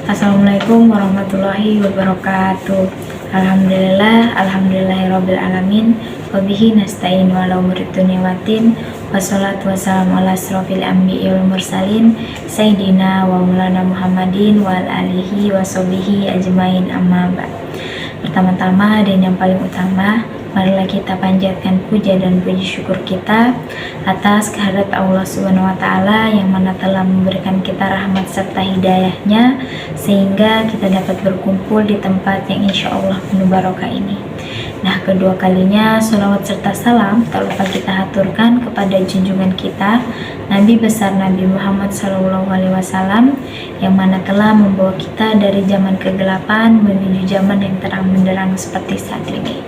Assalamualaikum warahmatullahi wabarakatuh. Alhamdulillahirabbil alamin. Wabihi nasta'in ala umuri dunya waddin. Wassalatu wassalamu ala asrofil anbiya'i wal mursalin Sayyidina wa maulana Muhammadin wa alihi wa sahbihi ajmain, amma ba'd. Pertama-tama dan yang paling utama, marilah kita panjatkan puja dan puji syukur kita atas kehadirat Allah Subhanahu wa Ta'ala yang mana telah memberikan kita rahmat serta hidayahnya sehingga kita dapat berkumpul di tempat yang insya Allah penuh barokah ini. Nah, kedua kalinya sholawat serta salam tak lupa kita haturkan kepada junjungan kita Nabi besar Nabi Muhammad SAW yang mana telah membawa kita dari zaman kegelapan menuju zaman yang terang benderang seperti saat ini.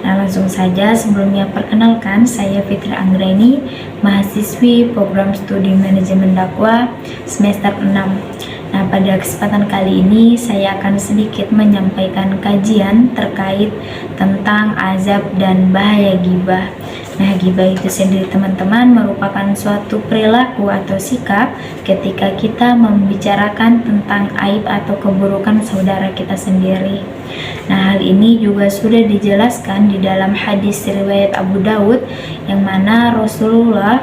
Nah, langsung saja sebelumnya perkenalkan, saya Fitri Anggreni, mahasiswi program studi manajemen dakwah semester 6. Nah, pada kesempatan kali ini saya akan sedikit menyampaikan kajian terkait tentang azab dan bahaya ghibah. Nah, ghibah itu sendiri teman-teman merupakan suatu perilaku atau sikap ketika kita membicarakan tentang aib atau keburukan saudara kita sendiri. Nah, hal ini juga sudah dijelaskan di dalam hadis riwayat Abu Daud yang mana Rasulullah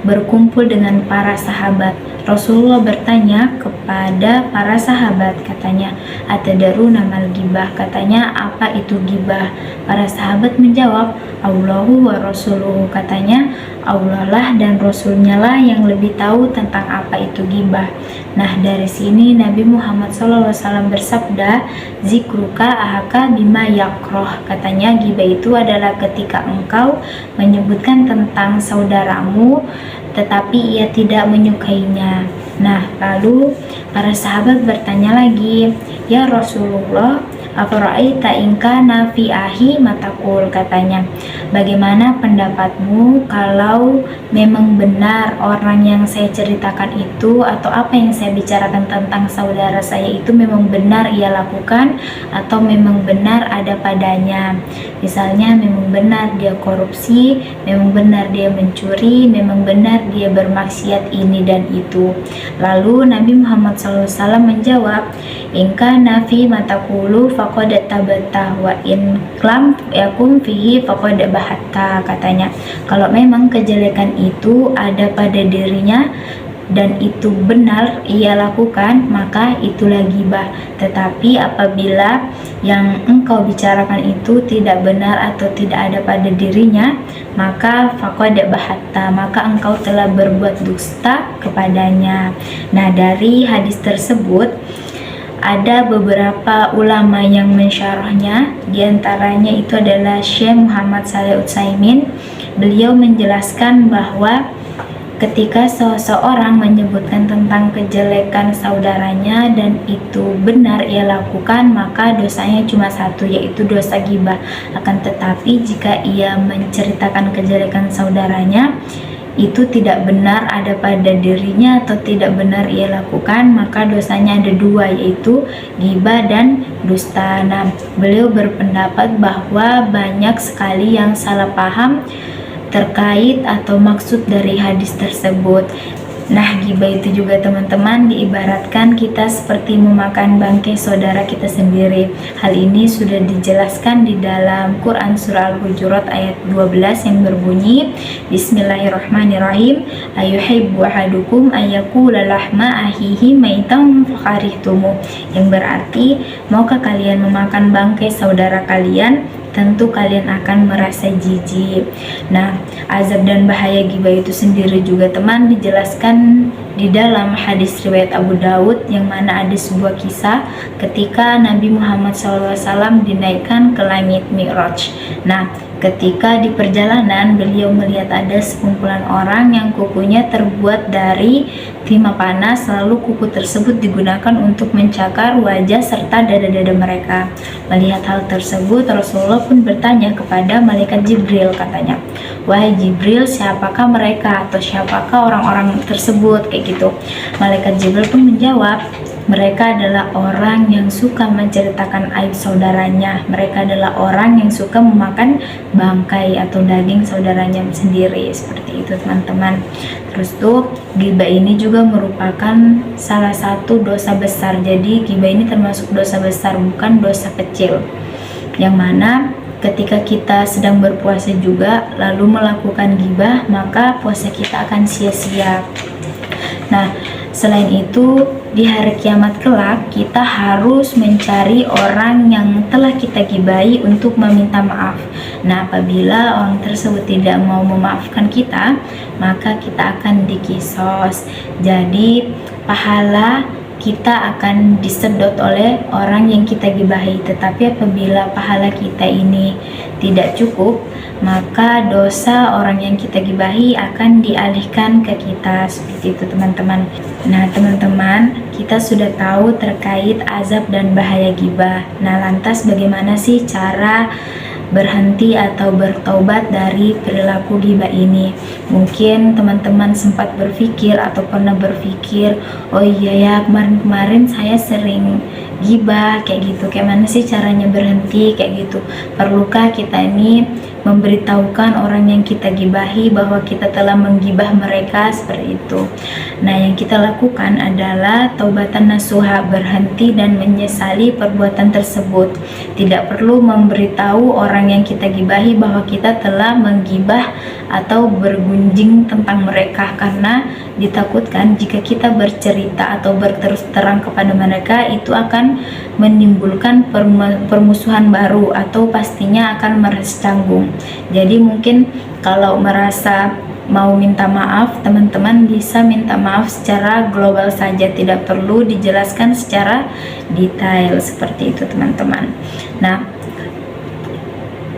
berkumpul dengan para sahabat. Rasulullah bertanya kepada para sahabat, katanya, "Atadaruna mal ghibah?" Katanya, "Apa itu ghibah?" Para sahabat menjawab, "Allahu wa rasuluhu." Katanya, Allah lah dan Rasulnya lah yang lebih tahu tentang apa itu ghibah. Nah, dari sini Nabi Muhammad SAW bersabda, "Zikruka ahaka bima yakroh." Katanya, ghibah itu adalah ketika engkau menyebutkan tentang saudaramu tetapi ia tidak menyukainya. Nah, lalu para sahabat bertanya lagi, "Ya Rasulullah, afara'aita in kana fi ahi matakul?" Katanya, "Bagaimana pendapatmu kalau memang benar orang yang saya ceritakan itu atau apa yang saya bicarakan tentang saudara saya itu memang benar ia lakukan atau memang benar ada padanya? Misalnya memang benar dia korupsi, memang benar dia mencuri, memang benar dia bermaksiat ini dan itu." Lalu Nabi Muhammad SAW menjawab, "In kana fi matakulu faqad tabata wa in lam yakum fihi faqad bahatta." Katanya, kalau memang kejelekan itu ada pada dirinya dan itu benar ia lakukan, maka itulah ghibah. Tetapi apabila yang engkau bicarakan itu tidak benar atau tidak ada pada dirinya, maka faqad bahatta, maka engkau telah berbuat dusta kepadanya. Nah, dari hadis tersebut ada beberapa ulama yang mensyarahnya, diantaranya itu adalah Syekh Muhammad Shalih Utsaimin. Beliau menjelaskan bahwa ketika seseorang menyebutkan tentang kejelekan saudaranya dan itu benar ia lakukan, maka dosanya cuma satu, yaitu dosa ghibah. Akan tetapi jika ia menceritakan kejelekan saudaranya itu tidak benar ada pada dirinya atau tidak benar ia lakukan, maka dosanya ada dua, yaitu ghibah dan dusta. Nah, beliau berpendapat bahwa banyak sekali yang salah paham terkait atau maksud dari hadis tersebut. Nah, ghibah itu juga teman-teman diibaratkan kita seperti memakan bangkai saudara kita sendiri. Hal ini sudah dijelaskan di dalam Quran surah Al-Hujurat ayat 12 yang berbunyi, Bismillahirrahmanirrahim, "Ayuhibbu ahadukum ayyakula lahma ahihi maitan fakharihtumu." Yang berarti, maukah kalian memakan bangkai saudara kalian? Tentu kalian akan merasa jijik. Nah, azab dan bahaya ghibah itu sendiri juga teman dijelaskan di dalam hadis riwayat Abu Daud yang mana ada sebuah kisah ketika Nabi Muhammad SAW dinaikkan ke langit Mi'raj. Nah, ketika di perjalanan beliau melihat ada sekumpulan orang yang kukunya terbuat dari timah panas, lalu kuku tersebut digunakan untuk mencakar wajah serta dada-dada mereka. Melihat hal tersebut, Rasulullah pun bertanya kepada malaikat Jibril, katanya, "Wahai Jibril, siapakah mereka atau siapakah orang-orang tersebut?" Kayak gitu. Malaikat Jibril pun menjawab, "Mereka adalah orang yang suka menceritakan aib saudaranya. Mereka adalah orang yang suka memakan bangkai atau daging saudaranya sendiri." Seperti itu teman-teman. Terus tuh ghibah ini juga merupakan salah satu dosa besar. Jadi ghibah ini termasuk dosa besar, bukan dosa kecil. Yang mana ketika kita sedang berpuasa juga lalu melakukan ghibah, maka puasa kita akan sia-sia. Nah, selain itu di hari kiamat kelak kita harus mencari orang yang telah kita gibahi untuk meminta maaf. Nah, apabila orang tersebut tidak mau memaafkan kita, maka kita akan dikisos. Jadi pahala kita akan disedot oleh orang yang kita gibahi. Tetapi apabila pahala kita ini tidak cukup, maka dosa orang yang kita gibahi akan dialihkan ke kita. Seperti itu teman-teman. Nah teman-teman, kita sudah tahu terkait azab dan bahaya gibah. Nah lantas bagaimana sih cara berhenti atau bertobat dari perilaku gibah ini? Mungkin teman-teman sempat berpikir atau pernah berpikir, oh iya ya, kemarin-kemarin saya sering gibah kayak gitu, kayak mana sih caranya berhenti kayak gitu? Perlukah kita ini memberitahukan orang yang kita gibahi bahwa kita telah menggibah mereka? Seperti itu. Nah yang kita lakukan adalah taubatan nasuha, berhenti dan menyesali perbuatan tersebut. Tidak perlu memberitahu orang yang kita gibahi bahwa kita telah menggibah atau bergunjing tentang mereka, karena ditakutkan jika kita bercerita atau berterus terang kepada mereka itu akan menimbulkan permusuhan baru atau pastinya akan merasa canggung. Jadi mungkin kalau merasa mau minta maaf, teman-teman bisa minta maaf secara global saja, tidak perlu dijelaskan secara detail. Seperti itu teman-teman. Nah,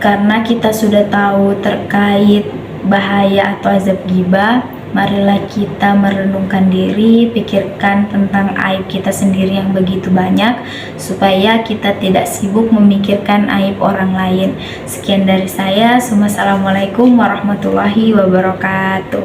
karena kita sudah tahu terkait bahaya atau azab ghibah, marilah kita merenungkan diri, pikirkan tentang aib kita sendiri yang begitu banyak, supaya kita tidak sibuk memikirkan aib orang lain. Sekian dari saya. Wassalamualaikum warahmatullahi wabarakatuh.